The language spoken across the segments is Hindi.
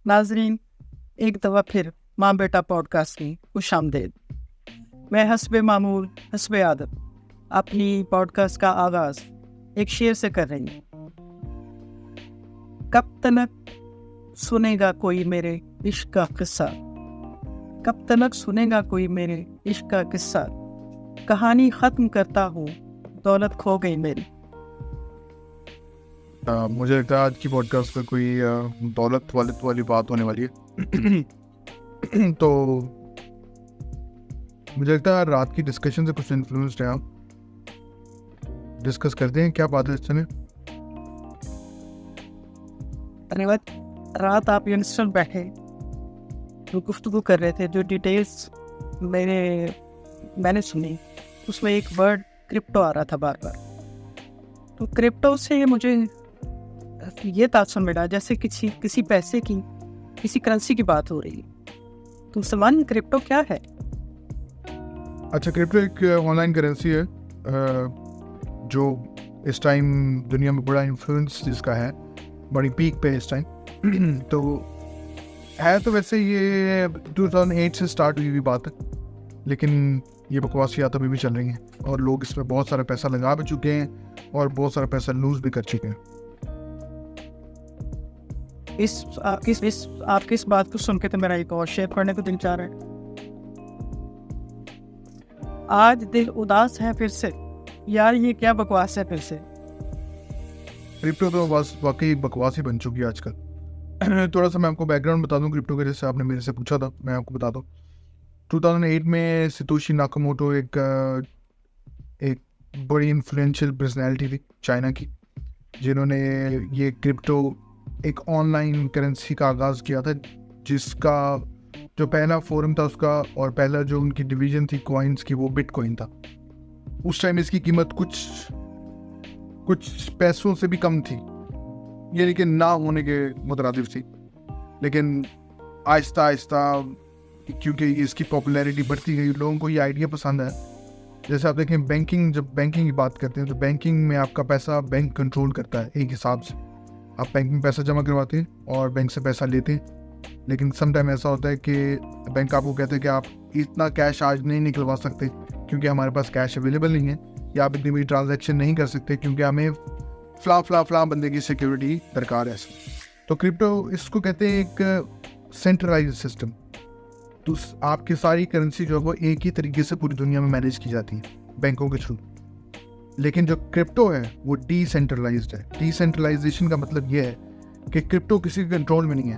नाजरीन, एक दफ़ा फिर माँ बेटा पॉडकास्ट की खुशामदीद। मैं हस्बे मामूल हस्बे आदत अपनी पॉडकास्ट का आगाज़ एक शेर से कर रही हूँ। कब तक सुनेगा कोई मेरे इश्क का किस्सा, कब तक सुनेगा कोई मेरे इश्क का किस्सा, कहानी ख़त्म करता हूँ दौलत खो गई मेरी। मुझे लगता है आज की पॉडकास्ट में कोई दौलत वाली बात होने वाली है। तो मुझे लगता है रात की डिस्कशन से कुछ इन्फ्लुएंस्ड है। आप डिस्कस करते हैं क्या बात है इस समय। धन्यवाद। रात आप यंगस्टर बैठे जो गुफ्तगू कर रहे थे, जो डिटेल्स मैंने सुनी, उसमें एक वर्ड क्रिप्टो आ रहा था बार बार। तो क्रिप्टो से मुझे ये तासुर मिला जैसे किसी पैसे की, किसी करेंसी की बात हो रही है। तो सलमान, क्रिप्टो क्या है? अच्छा, क्रिप्टो एक ऑनलाइन करेंसी है जो इस टाइम दुनिया में बड़ा इन्फ्लुएंस जिसका है, बड़ी पीक पे है इस टाइम। तो है तो वैसे ये 2008 से स्टार्ट हुई हुई बात है, लेकिन ये बकवासियात अभी भी चल रही हैं और लोग इसमें बहुत सारा पैसा लगा भी चुके हैं और बहुत सारा पैसा लूज भी कर चुके हैं। आपकी इस बात को सुन के तो मेरा एक और शेयर पढ़ने को दिल चाह रहा है। आज दिल उदास है फिर से, यार ये क्या बकवास है फिर से। क्रिप्टो तो बस वाकई बकवास ही बन चुकी है आजकल। थोड़ा सा मैं आपको बैकग्राउंड बता दूं क्रिप्टो के, जैसे आपने मेरे से पूछा था, मैं आपको बता दूं। 2008 में सतोशी नाकामोटो एक बड़ी इन्फ्लुएंशियल पर्सनैलिटी थी चाइना की, जिन्होंने ये क्रिप्टो एक ऑनलाइन करेंसी का आगाज़ किया था, जिसका जो पहला फोरम था उसका और पहला जो उनकी डिवीज़न थी कॉइन्स की, वो बिटकॉइन था। उस टाइम इसकी कीमत कुछ पैसों से भी कम थी, यानी कि ना होने के मुतरादिफ थी। लेकिन आहिस्ता आहिस्ता क्योंकि इसकी पॉपुलैरिटी बढ़ती गई, लोगों को ये आइडिया पसंद है। जैसे आप देखें जब बैंकिंग की बात करते हैं तो बैंकिंग में आपका पैसा बैंक कंट्रोल करता है एक हिसाब से। आप बैंक में पैसा जमा करवाते हैं और बैंक से पैसा लेते हैं, लेकिन सम टाइम ऐसा होता है कि बैंक आपको कहते हैं कि आप इतना कैश आज नहीं निकलवा सकते क्योंकि हमारे पास कैश अवेलेबल नहीं है, या आप इतनी बड़ी ट्रांजैक्शन नहीं कर सकते क्योंकि हमें फला बंदे की सिक्योरिटी दरकार है। तो क्रिप्टो इसको कहते हैं एक सेंट्रलाइज्ड सिस्टम। तो आपकी सारी करेंसी जो है वो एक ही तरीके से पूरी दुनिया में मैनेज की जाती है बैंकों के थ्रू। लेकिन जो क्रिप्टो है वो डिसेंट्रलाइज्ड है। डिसेंट्रलाइजेशन का मतलब ये है कि क्रिप्टो किसी के कंट्रोल में नहीं है।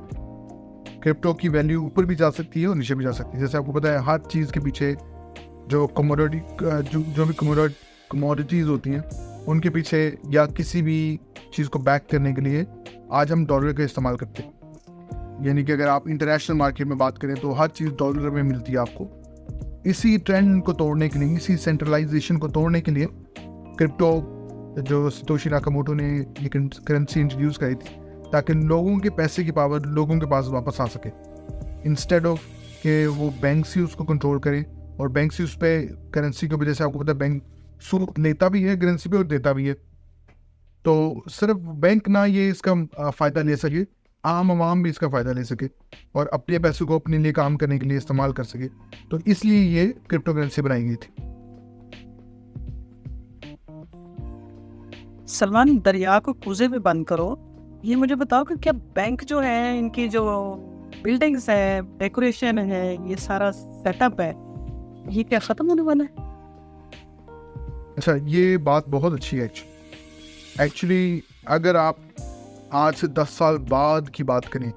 क्रिप्टो की वैल्यू ऊपर भी जा सकती है और नीचे भी जा सकती है। जैसे आपको पता है हर चीज़ के पीछे जो कमोडिटीज़ होती हैं उनके पीछे, या किसी भी चीज़ को बैक करने के लिए आज हम डॉलर का इस्तेमाल करते हैं। यानी कि अगर आप इंटरनेशनल मार्केट में बात करें तो हर चीज़ डॉलर में मिलती है आपको। इसी ट्रेंड को तोड़ने के लिए, इसी सेंट्रलाइजेशन को तोड़ने के लिए क्रिप्टो जो सतोशी नाकामोटो ने ये करेंसी इंट्रोड्यूस करी थी, ताकि लोगों के पैसे की पावर लोगों के पास वापस आ सके, इंस्टेड ऑफ कि वो बैंक से उसको कंट्रोल करें और बैंक से उस पर करेंसी को भी, जैसे आपको पता है बैंक सूद लेता भी है करेंसी पे और देता भी है। तो सिर्फ बैंक ना ये इसका फ़ायदा ले सके, आम आवाम भी इसका फ़ायदा ले सके और अपने पैसों को अपने लिए काम करने के लिए इस्तेमाल कर सके। तो इसलिए ये क्रिप्टो करेंसी बनाई गई थी। सलमान, दरिया को कुएं में बंद करो। ये मुझे बताओ कि क्या बैंक जो है, इनकी जो बिल्डिंग्स है, डेकोरेशन है, ये सारा सेटअप है, ये क्या ख़त्म होने वाला है? अच्छा, ये बात बहुत अच्छी है एक्चुअली। अगर आप आज से 10 साल बाद की बात करें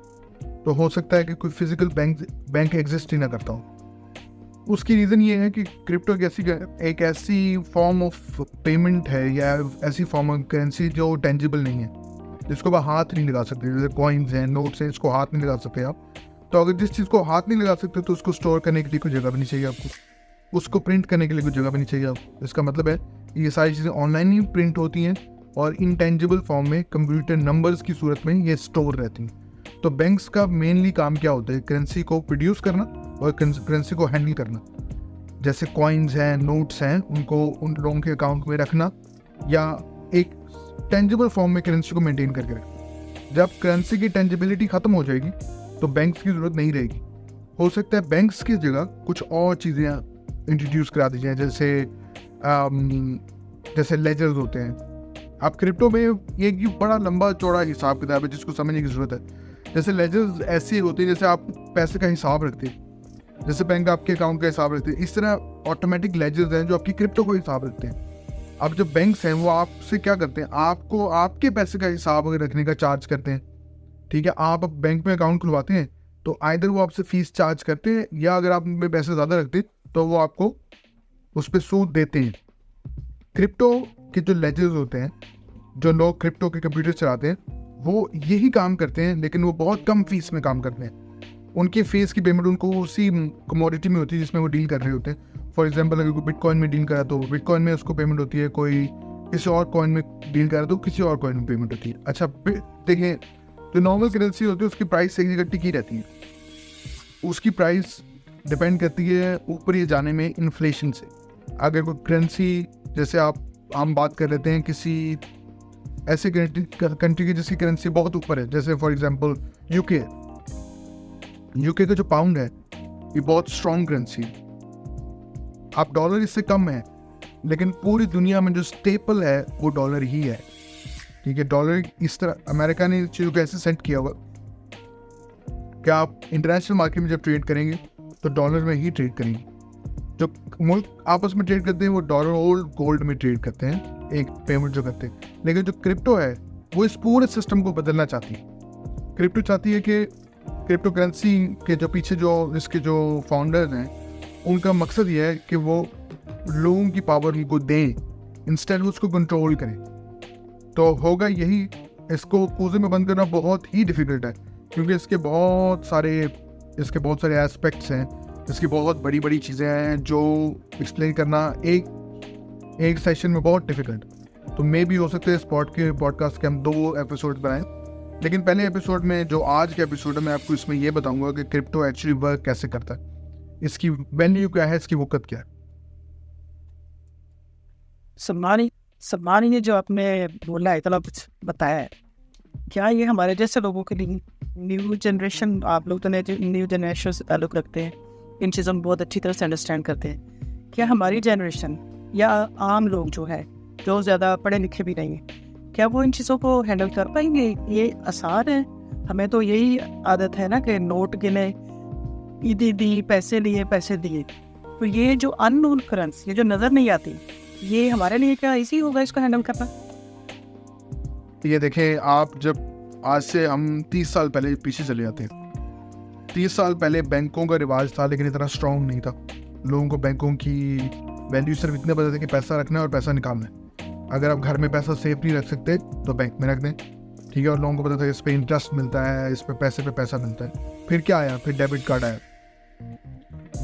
तो हो सकता है कि कोई फिजिकल बैंक एग्जिस्ट ही ना करता हो। उसकी रीज़न ये है कि क्रिप्टो एक ऐसी फॉर्म ऑफ पेमेंट है या ऐसी फॉर्म ऑफ करेंसी जो टेंजिबल नहीं है, जिसको आप हाथ नहीं लगा सकते। जैसे कॉइन्स हैं, नोट्स हैं, इसको हाथ नहीं लगा सकते आप। तो अगर जिस चीज़ को हाथ नहीं लगा सकते तो उसको स्टोर करने के लिए कोई जगह भी नहीं चाहिए आपको, उसको प्रिंट करने के लिए कोई जगह भी नहीं चाहिए आपको। इसका मतलब है ये सारी चीज़ें ऑनलाइन ही प्रिंट होती हैं और इनटेंजिबल फॉर्म में कंप्यूटर नंबर्स की सूरत में ये स्टोर रहती हैं। तो बैंक्स का मेनली काम क्या होता है? करेंसी को प्रोड्यूस करना और करेंसी को हैंडल करना। जैसे कॉइन्स हैं, नोट्स हैं, उनको उन लोगों के अकाउंट में रखना या एक टेंजिबल फॉर्म में करेंसी को मेंटेन करके रखना। जब करेंसी की टेंजिबिलिटी ख़त्म हो जाएगी तो बैंक्स की ज़रूरत नहीं रहेगी। हो सकता है बैंक्स की जगह कुछ और चीज़ें इंट्रोड्यूस करा दी जाएँ, जैसे लेजर्स होते हैं। आप क्रिप्टो में ये बड़ा लंबा चौड़ा हिसाब किताब है जिसको समझने की ज़रूरत है। जैसे लेजर्स ऐसी होती है जैसे आप पैसे का हिसाब रखते हैं, जैसे बैंक आपके अकाउंट का हिसाब रखते हैं, इस तरह ऑटोमेटिक लेजर्स हैं जो आपकी क्रिप्टो को हिसाब रखते हैं। अब जो बैंक्स हैं वो आपसे क्या करते हैं, आपको आपके पैसे का हिसाब रखने का चार्ज करते हैं। ठीक है, आप बैंक में अकाउंट खुलवाते हैं तो आइदर वो आपसे फीस चार्ज करते हैं, या अगर आप उनमें पैसे ज़्यादा रखते हैं तो वो आपको उस पर सूद देते हैं। क्रिप्टो के जो लेजर्स होते हैं, जो लोग क्रिप्टो के कंप्यूटर चलाते हैं, वो यही काम करते हैं, लेकिन वो बहुत कम फीस में काम करते हैं। उनकी फीस की पेमेंट उनको उसी कमोडिटी में होती है जिसमें वो डील कर रहे होते हैं। फॉर एग्जांपल अगर कोई बिटकॉइन में डील करा तो बिटकॉइन में उसको पेमेंट होती है, कोई किसी और कॉइन में डील करा तो किसी और कॉइन में पेमेंट होती है। अच्छा देखिए, जो नॉर्मल करेंसी होती है उसकी प्राइस एक जगह टिकी रहती है, उसकी प्राइस डिपेंड करती है ऊपर ये जाने में इन्फ्लेशन से। अगर कोई करेंसी, जैसे हम बात कर लेते हैं किसी ऐसे कंट्री की जिसकी करेंसी बहुत ऊपर है, जैसे फॉर एग्जांपल यूके का जो पाउंड है ये बहुत स्ट्रॉन्ग करेंसी है। आप डॉलर इससे कम है, लेकिन पूरी दुनिया में जो स्टेपल है वो डॉलर ही है। ठीक है, डॉलर इस तरह अमेरिका ने चीज़ों को ऐसे सेट किया हुआ कि आप इंटरनेशनल मार्केट में जब ट्रेड करेंगे तो डॉलर में ही ट्रेड करेंगे। जो मुल्क आपस में ट्रेड करते हैं वो डॉलर और गोल्ड में ट्रेड करते हैं, एक पेमेंट जो करते हैं। लेकिन जो क्रिप्टो है वो इस पूरे सिस्टम को बदलना चाहती है। क्रिप्टो चाहती है कि क्रिप्टो करेंसी के जो पीछे जो इसके जो फाउंडर्स हैं उनका मकसद ये है कि वो लोगों की पावर उनको दें, इंस्टेड उसको कंट्रोल करें। तो होगा यही, इसको पूजे में बंद करना बहुत ही डिफिकल्ट है, क्योंकि इसके बहुत सारे एस्पेक्ट्स हैं, इसकी बहुत बड़ी बड़ी चीज़ें हैं जो एक्सप्लेन करना एक सेशन में बहुत डिफिकल्ट। तो मे भी हो सकता है इस पॉडकास्ट के हम 2 एपिसोड बनाएं, लेकिन पहले एपिसोड में जो आज के एपिसोड है मैं आपको इसमें ये बताऊंगा कि क्रिप्टो एक्चुअली वर्क कैसे करता है, इसकी वैल्यू क्या है, इसकी वक़्त क्या है। सम्मानी ने जो आपने बोला है, इतना कुछ बताया है, क्या ये हमारे जैसे लोगों के लिए, न्यू जनरेशन, आप लोग तो न्यू जनरेशन से ताल्लुक़ रखते हैं, इन चीज़ों को बहुत अच्छी तरह से अंडरस्टैंड करते हैं, क्या हमारी जनरेशन या आम लोग जो है, जो ज़्यादा पढ़े लिखे भी नहीं हैं, क्या वो इन चीज़ों को हैंडल कर पाएंगे? ये आसान है? हमें तो यही आदत है ना कि नोट गिने, ईदी दी, पैसे लिए, पैसे दिए। तो ये जो अननोन करेंसी, ये जो नज़र नहीं आती, ये हमारे लिए क्या इजी होगा इसको हैंडल करना? ये देखें, आप जब आज से हम 30 साल पहले पीछे चले जाते हैं, 30 साल पहले बैंकों का रिवाज था, लेकिन इतना स्ट्रॉन्ग नहीं था। लोगों को बैंकों की वैल्यू सिर्फ इतने पता था कि पैसा रखना है और पैसा निकालना है। अगर आप घर में पैसा सेफ नहीं रख सकते तो बैंक में रख दें। ठीक है, और लोगों को पता था इस पर इंटरेस्ट मिलता है, इस पर पैसा मिलता है। फिर क्या आया? फिर डेबिट कार्ड आया।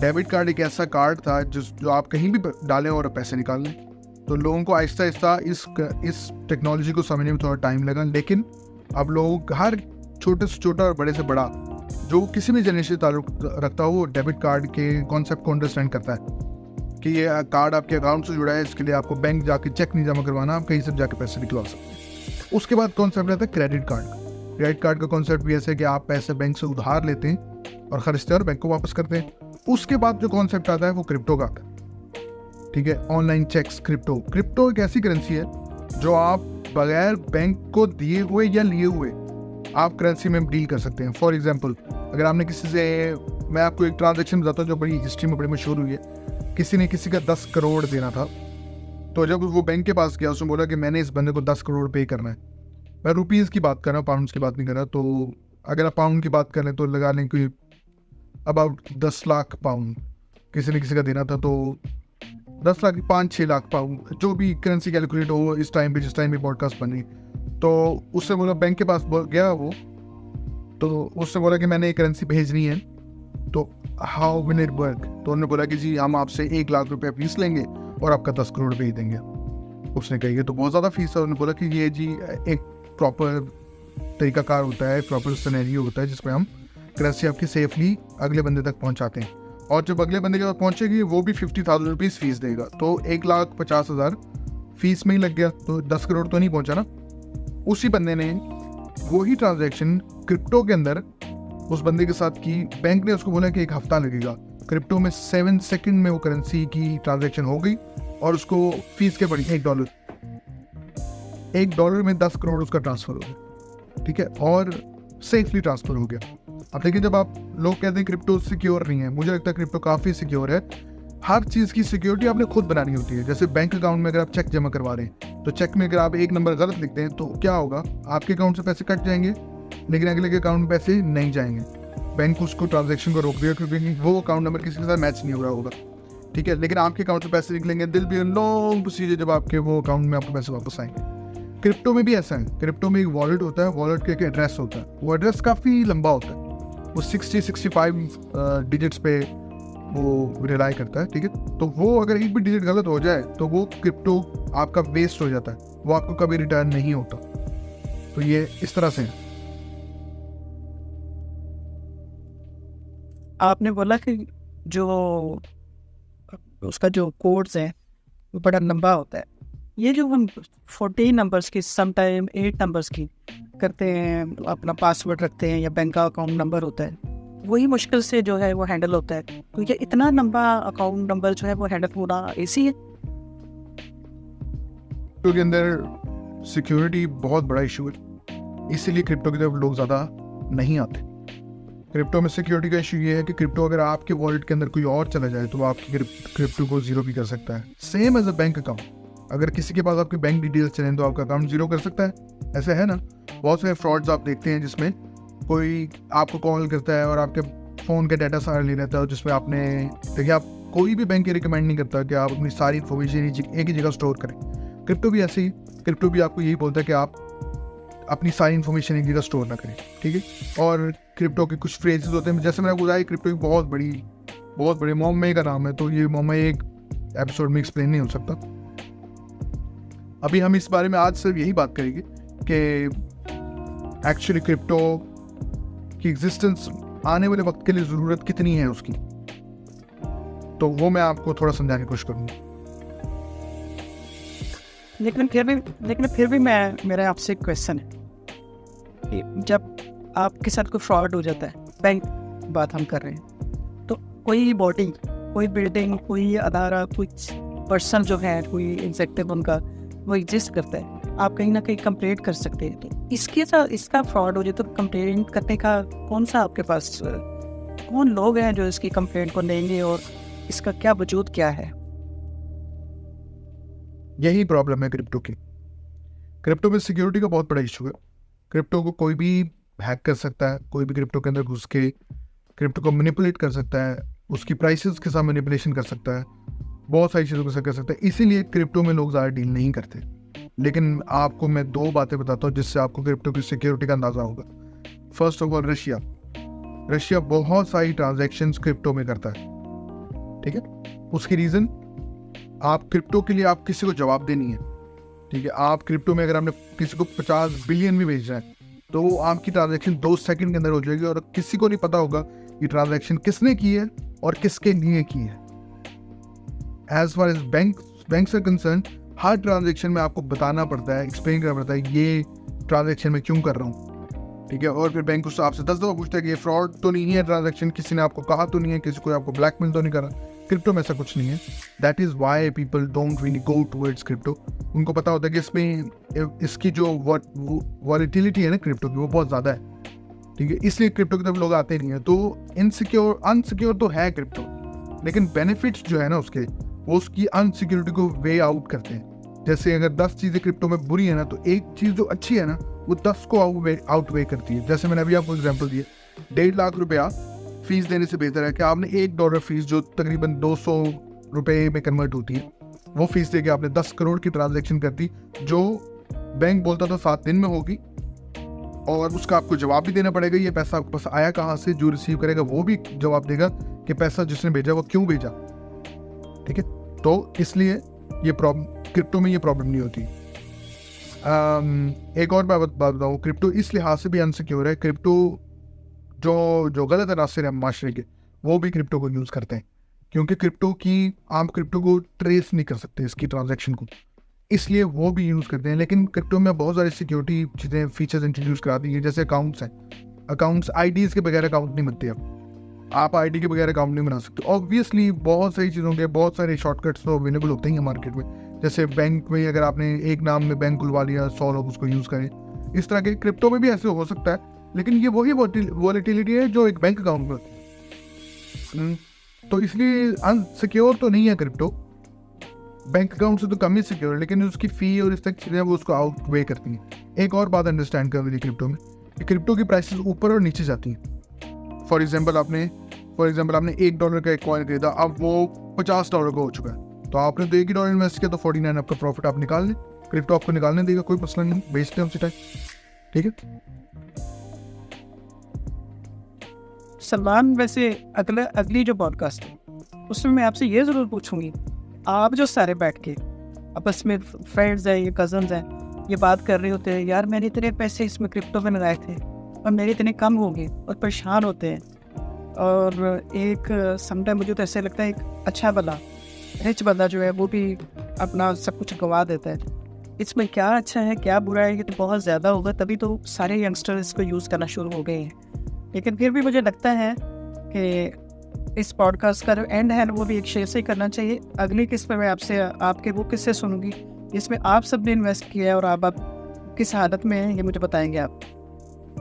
डेबिट कार्ड एक ऐसा कार्ड था जो आप कहीं भी डालें और पैसे निकाल लें। तो लोगों को आहिस्ता आहिस्ता इस टेक्नोलॉजी को समझने में थोड़ा टाइम लगा, लेकिन अब लोग हर छोटे से छोटा और बड़े से बड़ा जो किसी भी जनरेशन से ताल्लुक रखता हो वो डेबिट कार्ड के कॉन्सेप्ट को अंडरस्टैंड करता है कि ये कार्ड आपके अकाउंट से जुड़ा है, इसके लिए आपको बैंक जाके चेक नहीं जमा करवाना, आप कहीं से जाके पैसे निकलवा सकते हैं। उसके बाद कॉन्सेप्ट रहता है क्रेडिट कार्ड। क्रेडिट कार्ड का कॉन्सेप्ट भी ऐसे है कि आप पैसे बैंक से उधार लेते हैं और खर्चते हैं और बैंक को वापस करते हैं। उसके बाद जो कॉन्सेप्ट आता है वो क्रिप्टो का आता है। ठीक है, ऑनलाइन चेक्स। क्रिप्टो एक ऐसी करेंसी है जो आप बगैर बैंक को दिए हुए या लिए हुए आप करेंसी में डील कर सकते हैं। फॉर एग्जांपल, अगर आपने किसी से, मैं आपको एक ट्रांजैक्शन बताता हूँ जो बड़ी हिस्ट्री में बड़ी मशहूर हुई है। किसी ने किसी का 10 करोड़ देना था, तो जब वो बैंक के पास गया उसने बोला कि मैंने इस बंदे को 10 करोड़ पे करना है। मैं रुपीज़ की बात कर रहा हूँ, पाउंड्स की बात नहीं कर रहा। तो अगर आप पाउंड की बात कर लें तो लगा लें कि अबाउट 10 लाख पाउंड किसी ने किसी का देना था। तो 10 लाख 5-6 लाख पाउंड, जो भी करेंसी कैलकुलेट हो इस टाइम पे, जिस टाइम पे पॉडकास्ट बनी, तो उससे बोला, बैंक के पास गया वो, तो उससे बोला कि मैंने ये करेंसी भेजनी है, तो हाउ विल इट वर्क? तो उन्होंने बोला कि जी हम आपसे 1 लाख रुपये फीस लेंगे और आपका 10 करोड़ भेज देंगे। उसने कही तो बहुत ज़्यादा फीस है। उन्होंने बोला कि ये जी एक प्रॉपर तरीकाकार होता है, प्रॉपर सिनेरियो होता है जिसमें हम करेंसी आपकी सेफली अगले बंदे तक पहुंचाते हैं, और जब अगले बंदे के पास पहुंचेगी वो भी 50,000 रुपीज़ फीस देगा। तो 1,50,000 फीस में ही लग गया, तो 10 करोड़ तो नहीं पहुंचा ना। उसी बंदे ने वही ट्रांजैक्शन क्रिप्टो के अंदर उस बंदे के साथ की, बैंक ने उसको बोला कि 1 हफ्ता लगेगा। क्रिप्टो में 7 सेकंड में वो करेंसी की ट्रांजैक्शन हो गई और उसको फीस के पड़ी $1। $1 में 10 करोड़ उसका ट्रांसफर हो गया, ठीक है, और सेफली ट्रांसफर हो गया। अब देखिए, जब आप लोग कहते हैं क्रिप्टो सिक्योर नहीं है, मुझे लगता है क्रिप्टो काफ़ी सिक्योर है। हर चीज़ की सिक्योरिटी आपने खुद बनानी होती है। जैसे बैंक अकाउंट में अगर आप चेक जमा करवा रहे हैं, तो चेक में अगर आप एक नंबर गलत लिखते हैं तो क्या होगा, आपके अकाउंट से पैसे कट जाएंगे, लेकिन अगले के अकाउंट में पैसे नहीं जाएंगे। बैंक उसको ट्रांजैक्शन को रोक दिया क्योंकि वो अकाउंट नंबर किसी के साथ मैच नहीं हो रहा होगा, ठीक है। लेकिन आपके अकाउंट से पैसे निकलेंगे, दिल भी लॉन्ग प्रोसीजर जब आपके वो अकाउंट में आपको पैसे वापस आएंगे। क्रिप्टो में भी ऐसा है। क्रिप्टो में एक वॉलेट होता है, वॉलेट के एक एड्रेस होता है, वो एड्रेस काफ़ी लंबा होता है, वो 60-65 डिजिट्स पे वो रिलाई करता है, ठीक है। तो वो अगर एक भी डिजिट गलत हो जाए तो वो क्रिप्टो आपका वेस्ट हो जाता है, वो आपको कभी रिटर्न नहीं होता। तो ये इस तरह से है। आपने बोला कि जो उसका जो कोड्स है वो बड़ा लंबा होता है। ये जो हम 14 नंबर्स की, समटाइम 8 नंबर्स की करते हैं, अपना पासवर्ड रखते हैं या बैंक का अकाउंट नंबर होता है, वही मुश्किल से जो है वो हैंडल होता है। तो ये इतना लंबा अकाउंट नंबर जो है वो हैंडल होना इजी है? क्रिप्टो के अंदर सिक्योरिटी बहुत बड़ा इशू है, इसीलिए क्रिप्टो की तरफ लोग ज़्यादा नहीं आते। क्रिप्टो में सिक्योरिटी का इशू ये है कि क्रिप्टो अगर आपके वॉलेट के अंदर कोई और चला जाए तो वो आपकी क्रिप्टो को जीरो भी कर सकता है, same as a bank account. अगर किसी के पास आपके बैंक डिटेल्स चलें तो आपका अकाउंट जीरो कर सकता है। ऐसा है ना, बहुत सारे फ्रॉड्स आप देखते हैं जिसमें कोई आपको कॉल करता है और आपके फ़ोन का डाटा सारा ले लेता है, जिसमें आपने देखिए, आप कोई भी बैंक ये रिकमेंड नहीं करता कि आप अपनी सारी इन्फॉर्मेशन एक ही जगह स्टोर करें। क्रिप्टो भी ऐसे ही, क्रिप्टो भी आपको यही बोलता है कि आप अपनी सारी इन्फॉर्मेशन एक जगह स्टोर ना करें, ठीक है। और क्रिप्टो के कुछ फ्रेजेस होते हैं, जैसे मैंने आपको बताया, क्रिप्टो की बहुत बड़ी मोम्मे का नाम है, तो ये मोम्मे एक एपिसोड में एक्सप्लेन नहीं हो सकता। अभी हम इस बारे में आज सिर्फ यही बात करेंगे कि एक्चुअली क्रिप्टो की एग्जिस्टेंस आने वाले वक्त के लिए ज़रूरत कितनी है उसकी, तो वो मैं आपको थोड़ा समझाने की कोशिश करूँगा। लेकिन फिर भी मेरा आपसे एक क्वेश्चन है कि जब आपके साथ कोई फ्रॉड हो जाता है, बैंक बात हम कर रहे हैं, तो कोई बॉडी, कोई बिल्डिंग, कोई अदारा, कुछ पर्सन जो है, कोई इंसेक्टिव उनका वो एग्जिस्ट करता है, आप कहीं ना कहीं कंप्लेंट कर सकते हैं। तो इसके साथ इसका फ्रॉड हो जाए तो कंप्लेंट करने का कौन सा आपके पास, कौन लोग हैं जो इसकी कंप्लेंट को लेंगे और इसका क्या वजूद क्या है? यही प्रॉब्लम है क्रिप्टो की। क्रिप्टो में सिक्योरिटी का बहुत बड़ा इशू है। क्रिप्टो को कोई भी हैक कर सकता है, कोई भी क्रिप्टो के अंदर घुस के क्रिप्टो को मैनिपुलेट कर सकता है, उसकी प्राइसेस के साथ मैनिपुलेशन कर सकता है, बहुत सारी चीज़ों के साथ कर सकता है। इसीलिए क्रिप्टो में लोग ज़्यादा डील नहीं करते। लेकिन आपको मैं 2 बातें बताता हूँ जिससे आपको क्रिप्टो की सिक्योरिटी का अंदाज़ा होगा। फर्स्ट ऑफ ऑल, रशिया बहुत सारी ट्रांजैक्शंस क्रिप्टो में करता है, ठीक है। उसकी रीज़न, आप क्रिप्टो के लिए आप किसी को जवाबदेह नहीं है, ठीक है। आप क्रिप्टो में अगर आपने किसी को 50 बिलियन भी भेजना है तो वो आपकी ट्रांजैक्शन 2 सेकंड के अंदर हो जाएगी और किसी को नहीं पता होगा ये ट्रांजैक्शन किसने की है और किसके लिए की है। एज फार एज बैंक से कंसर्न, हर ट्रांजैक्शन में आपको बताना पड़ता है, एक्सप्लेन करना पड़ता है ये ट्रांजैक्शन में क्यों कर रहा हूँ, ठीक है। और फिर बैंक उससे आपसे 10 दफ़ा पूछता है कि ये फ्रॉड तो नहीं है ट्रांजैक्शन, किसी ने आपको कहा तो नहीं है, किसी को आपको ब्लैकमेल तो नहीं करा। क्रिप्टो में ऐसा कुछ नहीं है। That is why people don't really go towards crypto. उनको पता होता है कि इसमें इसकी जो वॉलेटिलिटी है ना क्रिप्टो की, वो बहुत ज़्यादा है, ठीक है। इसलिए क्रिप्टो की तरफ लोग आते नहीं है। तो अनसिक्योर तो है क्रिप्टो, लेकिन बेनिफिट्स जो है ना उसके, वो उसकी अनसिक्योरिटी को वे आउट करते हैं। जैसे अगर 10 चीज़ें क्रिप्टो में बुरी है ना, तो एक चीज़ जो अच्छी है ना, वो 10 को आउटवे करती है। जैसे मैंने अभी आपको एग्जाम्पल दिया, 1.5 लाख रुपया फीस देने से बेहतर है कि आपने $1 फीस, जो तकरीबन 200 रुपये में कन्वर्ट होती है, वो फीस दे के आपने 10 करोड़ की ट्रांजैक्शन कर दी, जो बैंक बोलता था 7 दिन में होगी, और उसका आपको जवाब भी देना पड़ेगा, ये पैसा आपके पास आया कहाँ से, जो रिसीव करेगा वो भी जवाब देगा कि पैसा जिसने भेजा वो क्यों भेजा, ठीक है। तो इसलिए ये प्रॉब्लम क्रिप्टो में, ये प्रॉब्लम नहीं होती। एक और बात बताऊँ, क्रिप्टो इस लिहाज से भी अनसिक्योर है। क्रिप्टो जो गलत रास्ते हैं माशरे के, वो भी क्रिप्टो को यूज़ करते हैं, क्योंकि आप क्रिप्टो को ट्रेस नहीं कर सकते इसकी ट्रांजैक्शन को, इसलिए वो भी यूज़ करते हैं। लेकिन क्रिप्टो में बहुत सारी सिक्योरिटी चीज़ें, फीचर्स इंट्रोड्यूस करा दी है, जैसे अकाउंट्स हैं। अकाउंट्स आईडीज़ के बगैर अकाउंट नहीं बनते आप आईडी के बगैर अकाउंट नहीं बना सकते। ऑब्वियसली बहुत सारी चीज़ों के बहुत सारे शॉर्टकट्स तो अवेलेबल होते हैं मार्केट में, जैसे बैंक में अगर आपने एक नाम में बैंक खुलवा लिया 100 लोग उसको यूज़ करें, इस तरह के क्रिप्टो में भी ऐसे हो सकता है, लेकिन ये वही वॉलेटिलिटी है जो एक बैंक अकाउंट में होती है। तो इसलिए अनसिक्योर तो नहीं है क्रिप्टो, बैंक अकाउंट से तो कम ही सिक्योर, लेकिन उसकी फ़ी और इस तक चीज़ें वो उसको आउटवे करती हैं। एक और बात अंडरस्टैंड कर लीजिए क्रिप्टो में, कि क्रिप्टो की प्राइसेस ऊपर और नीचे जाती हैं। फॉर एग्जाम्पल आपने $1 का एक कॉइन खरीदा, अब वो $50 का हो चुका है, तो आपने तो $1 इन्वेस्ट किया, तो 49 आपका प्रॉफिट आप निकाल लें, क्रिप्टो आपको निकालने देगा, कोई मसला नहीं, बेचते हैं उसी टाइम, ठीक है। सलमान, वैसे अगली जो पॉडकास्ट है उसमें मैं आपसे ये ज़रूर पूछूंगी, आप जो सारे बैठ के आपस में फ्रेंड्स हैं, ये कज़न्स हैं, ये बात कर रहे होते हैं, यार मैंने इतने पैसे इसमें क्रिप्टो में लगाए थे और मेरे इतने कम हो गए, और परेशान होते हैं, और एक समटाइम मुझे तो ऐसे लगता है एक अच्छा बंदा, रिच बंदा जो है वो भी अपना सब कुछ गंवा देता है। इसमें क्या अच्छा है क्या बुरा है, ये तो बहुत ज़्यादा होगा, तभी तो सारे यंगस्टर इसको यूज़ करना शुरू हो गए हैं। लेकिन फिर भी मुझे लगता है कि इस पॉडकास्ट का जो एंड है वो भी एक शेयर से ही करना चाहिए। अगली किस्त में मैं आपसे आपके वो किस्से सुनूंगी जिसमें आप सब ने इन्वेस्ट किया है और आप किस हालत में हैं ये मुझे बताएंगे आप।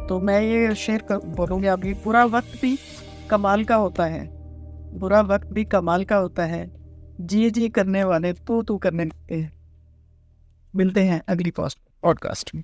तो मैं ये शेयर बोलूँगी आप, ये बुरा वक्त भी कमाल का होता है, बुरा वक्त भी कमाल का होता है, जी करने वाले तू करने लगते हैं। मिलते हैं अगली पॉडकास्ट में।